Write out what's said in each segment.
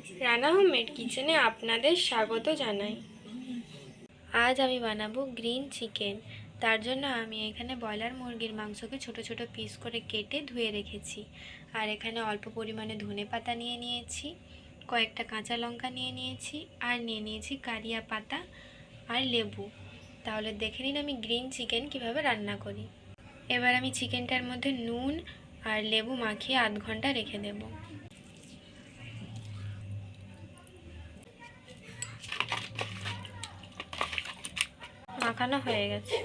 Rana homemade কিচেনে আপনাদের স্বাগত জানাই। আজ আমি বানাবো গ্রিন চিকেন। তার জন্য আমি এখানে ব্রয়লার মুরগির মাংসকে ছোট ছোট পিস করে কেটে ধুয়ে রেখেছি। আর এখানে অল্প পরিমাণে ধনেপাতা নিয়ে নিয়েছি, কয়েকটা কাঁচা লঙ্কা নিয়ে নিয়েছি, আর নিয়ে নিয়েছি কারিয়া পাতা আর লেবু। তাহলে দেখে নিন আমি গ্রিন চিকেন কিভাবে রান্না করি। এবার আমি চিকেনটার মধ্যে নুন আর লেবু মাখিয়ে আধ ঘন্টা রেখে দেব। মাখানো হয়ে গেছে।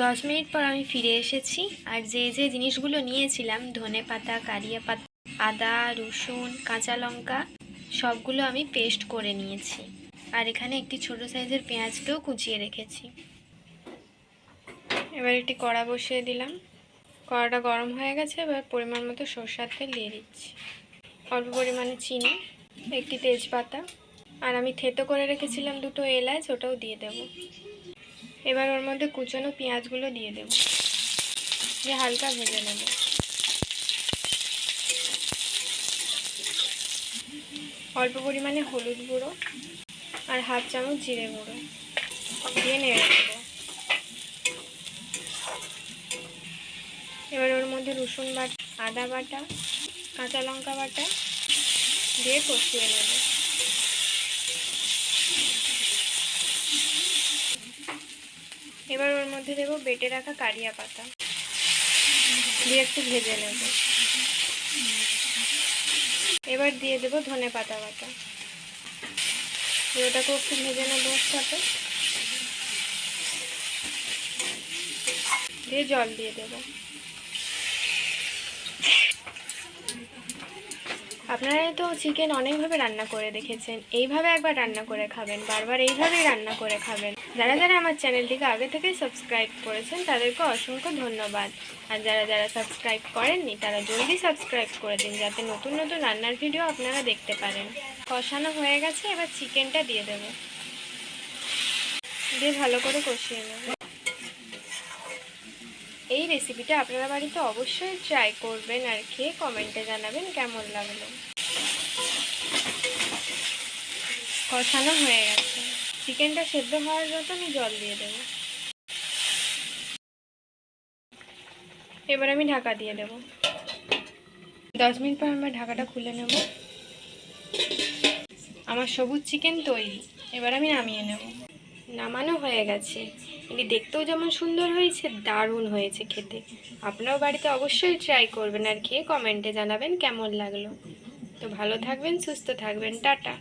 10 মিনিট পর আমি ফিরে এসেছি, আর যে যে জিনিসগুলো নিয়েছিলাম ধনেপাতা, কারিয়া পাতা, আদা, রসুন, কাঁচা লঙ্কা সবগুলো আমি পেস্ট করে নিয়েছি। আর এখানে একটি ছোট সাইজের পেঁয়াজকেও কুচিয়ে রেখেছি। এবার একটি কড়া বসিয়ে দিলাম। কড়াটা গরম হয়ে গেছে। এবার পরিমাণ মতো সরষের তেল দিয়ে দিচ্ছি, অল্প পরিমাণে চিনি, একটি তেজপাতা, আর আমি থেতো করে রেখেছিলাম দুটো এলাচ, ওটাও দিয়ে দেব। এবার ওর মধ্যে কুচনো পেঁয়াজগুলো দিয়ে দেব, দিয়ে হালকা ভেজে নেব। অল্প পরিমাণে হলুদ গুঁড়ো আর হাফ চামচ জিরে গুঁড়ো দিয়ে নেড়ে দেব। এবার ওর মধ্যে রসুন বাটা, আদা বাটা, কাঁচা লঙ্কা বাটা দিয়ে কষিয়ে নেব। এবার ওর মধ্যে দেব বেটে রাখা কারিয়া পাতা দিয়ে একটু ভেজে নেব। এবার দিয়ে দেব ধনে পাতা বাটা, ওটাকেও একটু ভেজে নেব সাথে, দিয়ে জল দিয়ে দেব। আপনারা তো চিকেন অনেকভাবে রান্না করে দেখেছেন, এইভাবে একবার রান্না করে খাবেন, বারবার এইভাবেই রান্না করে খাবেন। যারা যারা আমার চ্যানেলটিকে আগে থেকেই সাবস্ক্রাইব করেছেন তাদেরকে অসংখ্য ধন্যবাদ। আর যারা যারা সাবস্ক্রাইব করেননি তারা জলদি সাবস্ক্রাইব করে দিন, যাতে নতুন নতুন রান্নার ভিডিও আপনারা দেখতে পারেন। কষানো হয়ে গেছে, এবার চিকেনটা দিয়ে দেব, দিয়ে ভালো করে কষিয়ে নেব। এই রেসিপিটা আপনারা বাড়িতে অবশ্যই ট্রাই করবেন, আর খেয়ে কমেন্টে জানাবেন কেমন লাগলো। কষানো হয়ে গেছে, চিকেনটা সেদ্ধ হওয়ার জন্য আমি জল দিয়ে দেব। এবার আমি ঢাকা দিয়ে দেব। 10 মিনিট পর আমরা ঢাকাটা খুলে নেব। আমার সবুজ চিকেন তৈরি। এবার আমি নামিয়ে নেব। নামানো হয়ে গেছে। এটি দেখতেও যেমন সুন্দর হয়েছে, দারুণ হয়েছে খেতে। আপনারাও বাড়িতে অবশ্যই ট্রাই করবেন, আর খেয়ে কমেন্টে জানাবেন কেমন লাগলো। তো ভালো থাকবেন, সুস্থ থাকবেন, টাটা।